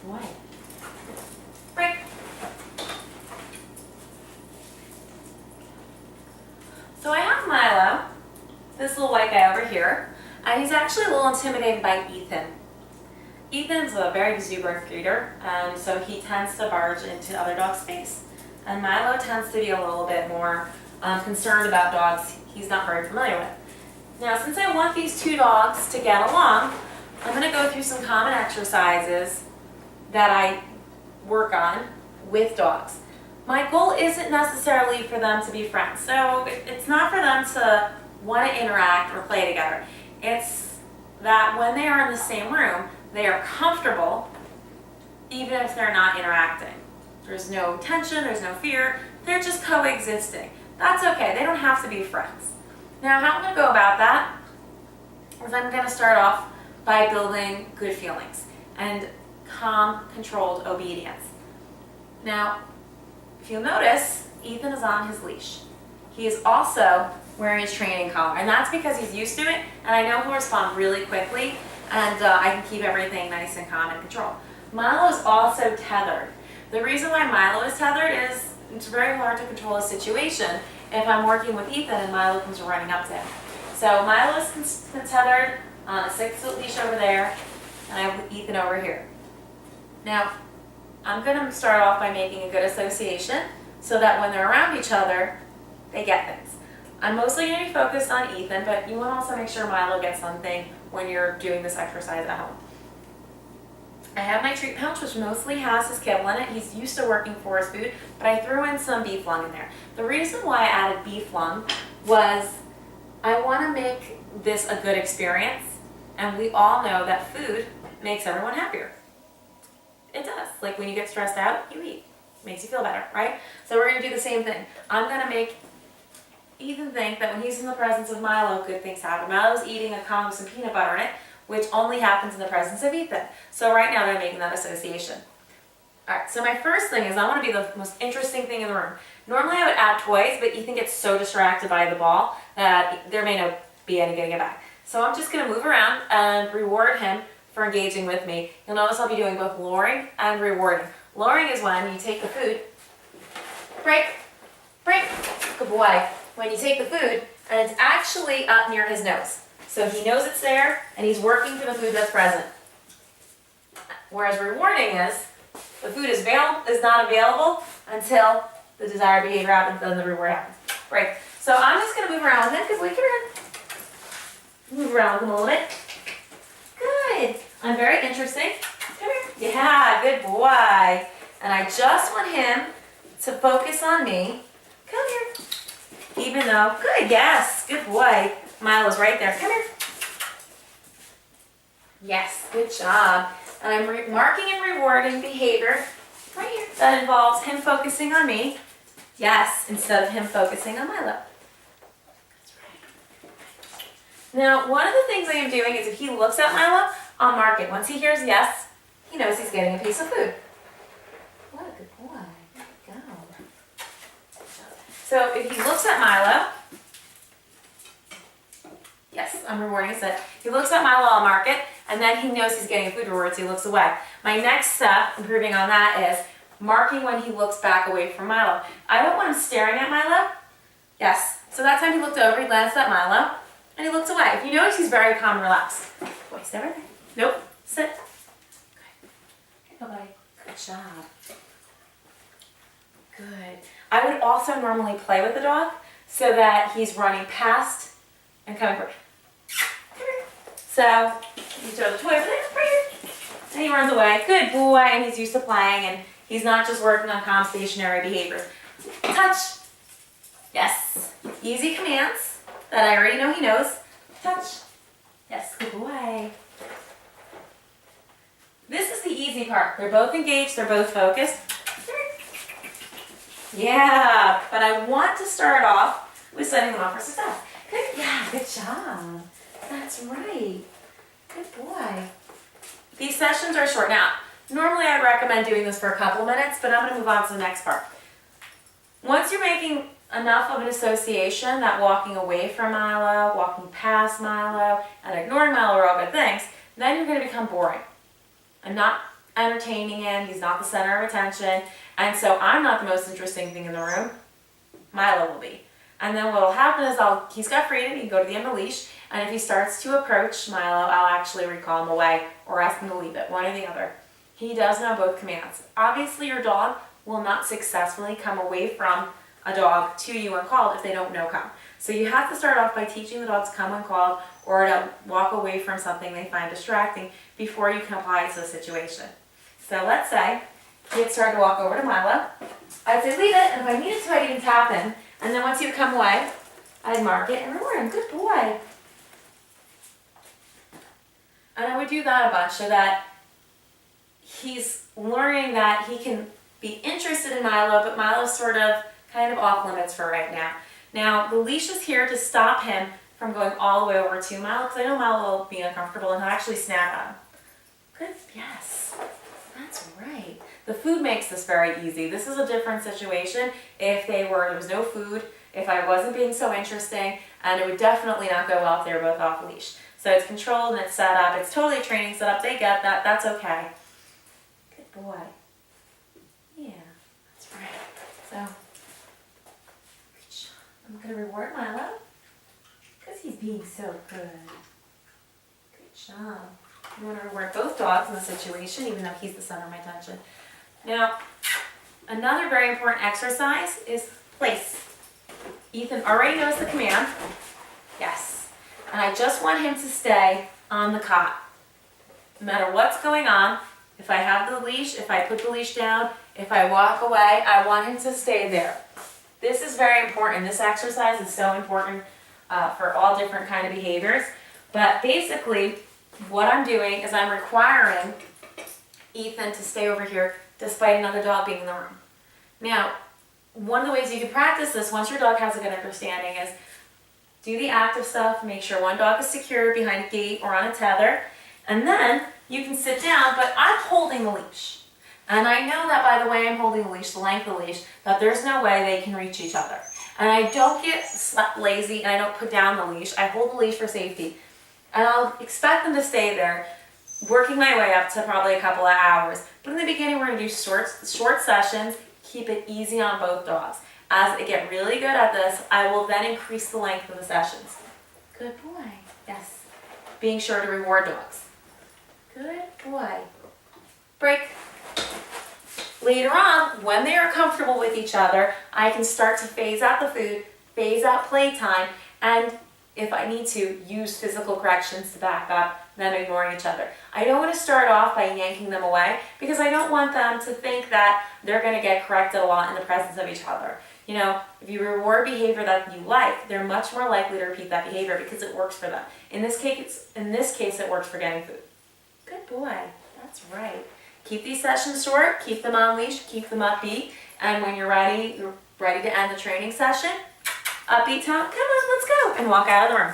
boy. Break. So I have Milo, this little white guy over here, and he's actually a little intimidated by Ethan. Ethan's a very exuberant breeder, and so he tends to barge into other dogs' space. And Milo tends to be a little bit more concerned about dogs he's not very familiar with. Now, since I want these two dogs to get along, I'm going to go through some common exercises that I work on with dogs. My goal isn't necessarily for them to be friends, so it's not for them to want to interact or play together. It's that when they are in the same room, they are comfortable even if they're not interacting. There's no tension, there's no fear, they're just coexisting. That's okay, they don't have to be friends. Now, how I'm going to go about that is I'm going to start off by building good feelings and calm, controlled obedience. Now, if you'll notice, Ethan is on his leash. He is also wearing his training collar, and that's because he's used to it, and I know he'll respond really quickly, and I can keep everything nice and calm and controlled. Milo is also tethered. The reason why Milo is tethered is it's very hard to control a situation if I'm working with Ethan and Milo comes running up to him. So Milo is tethered on a 6-foot leash over there, and I have Ethan over here. Now, I'm going to start off by making a good association so that when they're around each other, they get things. I'm mostly going to be focused on Ethan, but you want to also make sure Milo gets something when you're doing this exercise at home. I have my treat pouch, which mostly has his kibble in it. He's used to working for his food, but I threw in some beef lung in there. The reason why I added beef lung was I want to make this a good experience, and we all know that food makes everyone happier. It does. Like when you get stressed out, you eat. It makes you feel better, right? So we're going to do the same thing. I'm going to make Ethan think that when he's in the presence of Milo, good things happen. Milo's eating a column with some peanut butter in it, which only happens in the presence of Ethan. So right now they're making that association. All right, so my first thing is I want to be the most interesting thing in the room. Normally I would add toys, but Ethan gets so distracted by the ball that there may not be any getting it back. So I'm just going to move around and reward him for engaging with me. You'll notice I'll be doing both luring and rewarding. Luring is when you take the food, break, break, good boy. When you take the food and it's actually up near his nose. So he knows it's there and he's working for the food that's present. Whereas rewarding is, the food is not available until the desired behavior happens, then the reward happens. Right. So I'm just going to move around with him because we can move around with him a little bit. Good. I'm very interesting. Come here. Yeah, good boy. And I just want him to focus on me. Come here. Even though, good, yes, good boy. Milo's right there. Come here. Yes, good job. And I'm marking and rewarding behavior right here that involves him focusing on me. Yes, instead of him focusing on Milo. That's right. Now, one of the things I am doing is if he looks at Milo, I'll mark it. Once he hears yes, he knows he's getting a piece of food. What a good boy. There you go. So if he looks at Milo, yes, I'm rewarding his set. He looks at Milo, I'll mark it, and then he knows he's getting a food reward, so he looks away. My next step, improving on that, is marking when he looks back away from Milo. I don't want him staring at Milo. Yes. So that time he looked over, he glanced at Milo, and he looked away. If you notice, he's very calm and relaxed. Boy, stay right there. Nope. Sit. Good. Bye-bye. Good job. Good. I would also normally play with the dog so that he's running past and coming for. So you throw the toy over there, right here, and he runs away. Good boy, and he's used to playing, and he's not just working on calm, stationary behaviors. Touch. Yes. Easy commands that I already know he knows. Touch. Yes, good boy. This is the easy part. They're both engaged, they're both focused. Yeah, but I want to start off with setting them up for success. Good, yeah, good job. That's right. Good boy. These sessions are short. Now, normally I recommend doing this for a couple minutes, but I'm going to move on to the next part. Once you're making enough of an association that walking away from Milo, walking past Milo, and ignoring Milo are all good things, then you're going to become boring. I'm not entertaining him. He's not the center of attention. And so I'm not the most interesting thing in the room. Milo will be. And then what will happen is he's got freedom, he can go to the end of the leash, and if he starts to approach Milo, I'll actually recall him away or ask him to leave it, one or the other. He does know both commands. Obviously your dog will not successfully come away from a dog to you when called if they don't know come. So you have to start off by teaching the dog to come when called or to walk away from something they find distracting before you can apply it to the situation. So let's say he had started to walk over to Milo. I'd say leave it, and if I needed to, I'd even tap him. And then once he would come away, I'd mark it and reward him. Good boy. And I would do that a bunch so that he's learning that he can be interested in Milo, but Milo's sort of kind of off limits for right now. Now, the leash is here to stop him from going all the way over to Milo, because I know Milo will be uncomfortable and he'll actually snap at him. Good, yes, that's right. The food makes this very easy. This is a different situation if there was no food, if I wasn't being so interesting, and it would definitely not go well if they were both off leash. So it's controlled and it's set up. It's totally a training setup. They get that. That's okay. Good boy. Yeah, that's right. So I'm going to reward Milo because he's being so good. Good job. You want to reward both dogs in the situation, even though he's the center of my attention. Now, another very important exercise is place. Ethan already knows the command. Yes. And I just want him to stay on the cot. No matter what's going on, if I have the leash, if I put the leash down, if I walk away, I want him to stay there. This is very important. This exercise is so important for all different kind of behaviors. But basically, what I'm doing is I'm requiring Ethan to stay over here despite another dog being in the room. Now, one of the ways you can practice this once your dog has a good understanding is do the active stuff, make sure one dog is secure behind a gate or on a tether, and then you can sit down, but I'm holding the leash. And I know that by the way I'm holding the leash, the length of the leash, that there's no way they can reach each other. And I don't get lazy and I don't put down the leash. I hold the leash for safety. And I'll expect them to stay there, working my way up to probably a couple of hours. But in the beginning, we're going to do short sessions, keep it easy on both dogs. As I get really good at this, I will then increase the length of the sessions. Good boy. Yes. Being sure to reward dogs. Good boy. Break. Later on, when they are comfortable with each other, I can start to phase out the food, phase out playtime, and if I need to, use physical corrections to back up them ignoring each other. I don't want to start off by yanking them away because I don't want them to think that they're going to get corrected a lot in the presence of each other. You know, if you reward behavior that you like, they're much more likely to repeat that behavior because it works for them. In this case, it works for getting food. Good boy. That's right. Keep these sessions short, keep them on leash, keep them upbeat, and when you're ready to end the training session, upbeat tone, come on, let's go, and walk out of the room.